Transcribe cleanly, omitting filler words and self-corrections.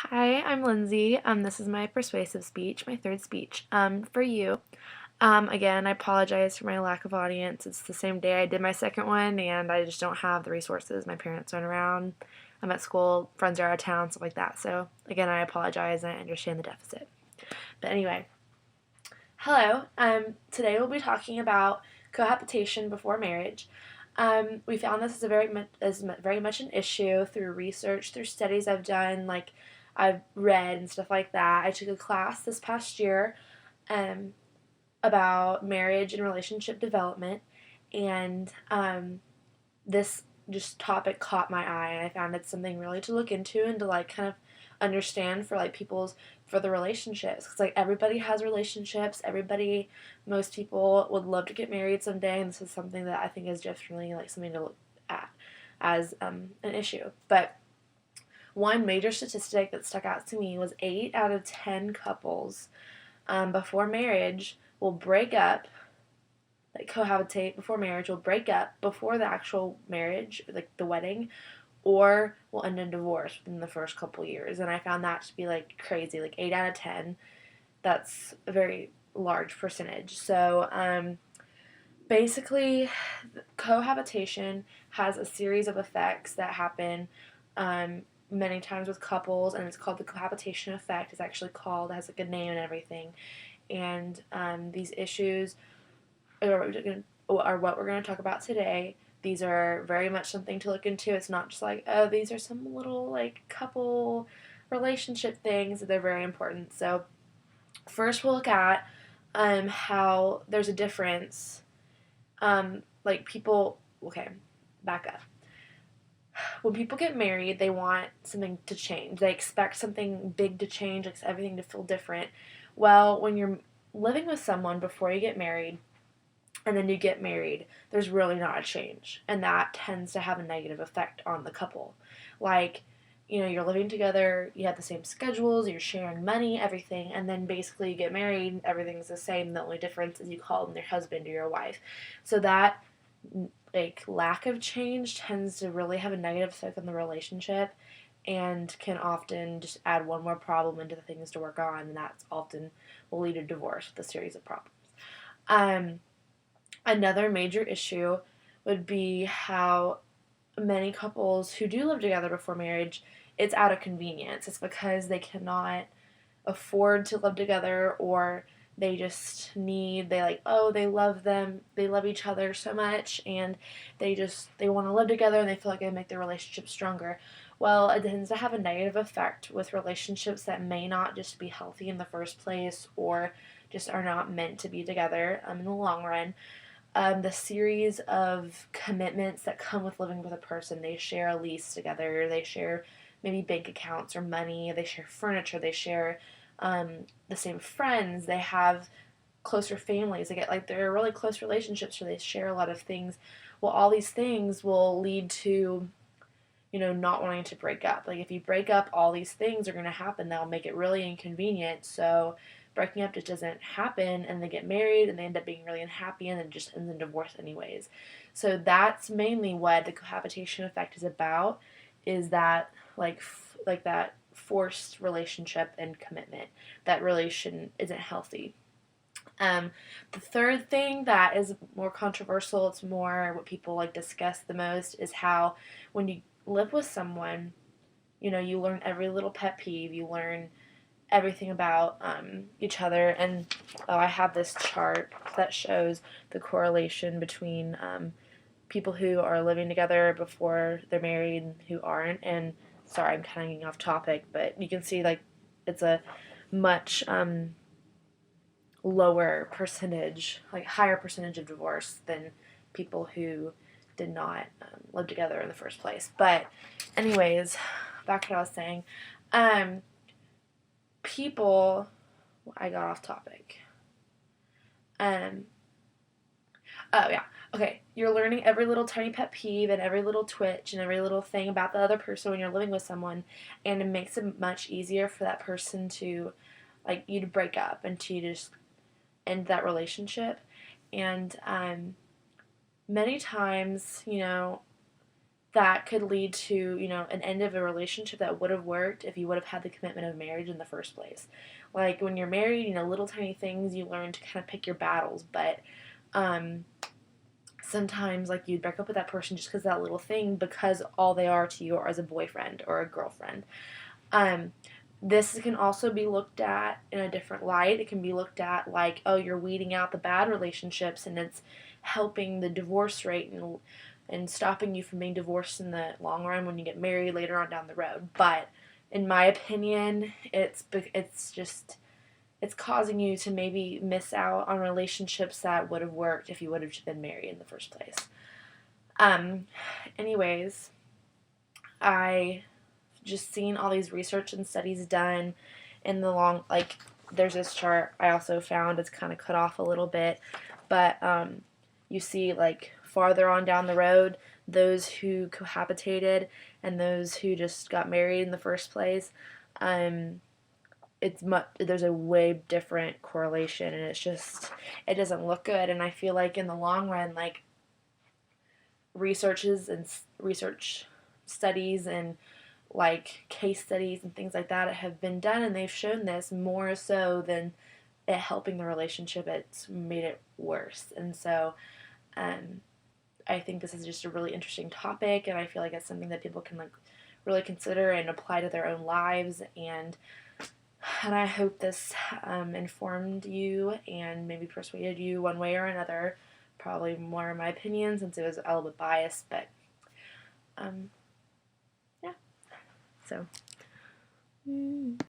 Hi, I'm Lindsay. This is my persuasive speech, my third speech. For you. Again, I apologize for my lack of audience. It's the same day I did my second one, and I just don't have the resources. My parents aren't around. I'm at school, friends are out of town, stuff like that. So, again, I apologize and I understand the deficit. But anyway, hello. Today we'll be talking about cohabitation before marriage. We found this is very much an issue through research, through studies I've done, like I've read and stuff like that. I took a class this past year um, about marriage and relationship development, and this just topic caught my eye, and I found it's something really to look into and to like kind of understand for like for the relationships, because like everybody has relationships. Most people would love to get married someday, and this is something that I think is definitely like something to look at as an issue. But one major statistic that stuck out to me was 8 out of 10 couples before marriage will break up, like cohabitate before marriage, will break up before the actual marriage, like the wedding, or will end in divorce within the first couple years. And I found that to be like crazy, like 8 out of 10. That's a very large percentage. So basically, cohabitation has a series of effects that happen many times with couples, and it's called the cohabitation effect. It's actually called, it has like a name and everything. And these issues are what we're going to talk about today. These are very much something to look into. It's not just like, oh, these are some little like couple relationship things. They're very important. So first we'll look at how there's a difference. Like people, okay, back up. When people get married, they want something to change. They expect something big to change, like everything to feel different. Well, when you're living with someone before you get married, and then you get married, there's really not a change. And that tends to have a negative effect on the couple. Like, you're living together, you have the same schedules, you're sharing money, everything, and then basically you get married, everything's the same. The only difference is you call them your husband or your wife. So that like lack of change tends to really have a negative effect on the relationship and can often just add one more problem into the things to work on, and that's often will lead to divorce with a series of problems. Another major issue would be how many couples who do live together before marriage, it's out of convenience. It's because they cannot afford to live together, or they love them, they love each other so much, and they want to live together, and they feel like they make their relationship stronger. Well, it tends to have a negative effect with relationships that may not just be healthy in the first place, or just are not meant to be together in the long run. The series of commitments that come with living with a person. They share a lease together, they share maybe bank accounts or money, they share furniture, they share the same friends, they have closer families, they're really close relationships where they share a lot of things. Well, all these things will lead to not wanting to break up. Like if you break up, all these things are going to happen that'll make it really inconvenient. So breaking up just doesn't happen, and they get married and they end up being really unhappy, and then just ends in divorce anyways. So that's mainly what the cohabitation effect is about, is that like that forced relationship and commitment that really isn't healthy. The third thing that is more controversial, it's more what people like discuss the most, is how when you live with someone, you learn every little pet peeve, you learn everything about each other. And I have this chart that shows the correlation between people who are living together before they're married and who aren't. And sorry, I'm kind of getting off topic, but you can see like it's a much lower percentage, like higher percentage of divorce than people who did not live together in the first place. But anyways, back to what I was saying. People, I got off topic. Oh yeah, okay. You're learning every little tiny pet peeve and every little twitch and every little thing about the other person when you're living with someone, and it makes it much easier for that person to, like, you to break up and to just end that relationship. And many times, that could lead to, an end of a relationship that would have worked if you would have had the commitment of marriage in the first place. Like when you're married, little tiny things, you learn to kind of pick your battles, but sometimes like you'd break up with that person just because that little thing, because all they are to you as a boyfriend or a girlfriend. This can also be looked at in a different light. It can be looked at like, oh, you're weeding out the bad relationships and it's helping the divorce rate and stopping you from being divorced in the long run when you get married later on down the road. But in my opinion, it's causing you to maybe miss out on relationships that would have worked if you would have been married in the first place. Anyways, I just seen all these research and studies done in the long, like, there's this chart I also found. It's kind of cut off a little bit, but you see, like, farther on down the road, those who cohabitated and those who just got married in the first place, there's a way different correlation, and it doesn't look good. And I feel like in the long run, like, research studies and like case studies and things like that have been done, and they've shown this more so than it helping the relationship, it's made it worse. And so I think this is just a really interesting topic, and I feel like it's something that people can like really consider and apply to their own lives. And I hope this informed you and maybe persuaded you one way or another. Probably more in my opinion, since it was a little bit biased, but yeah. So.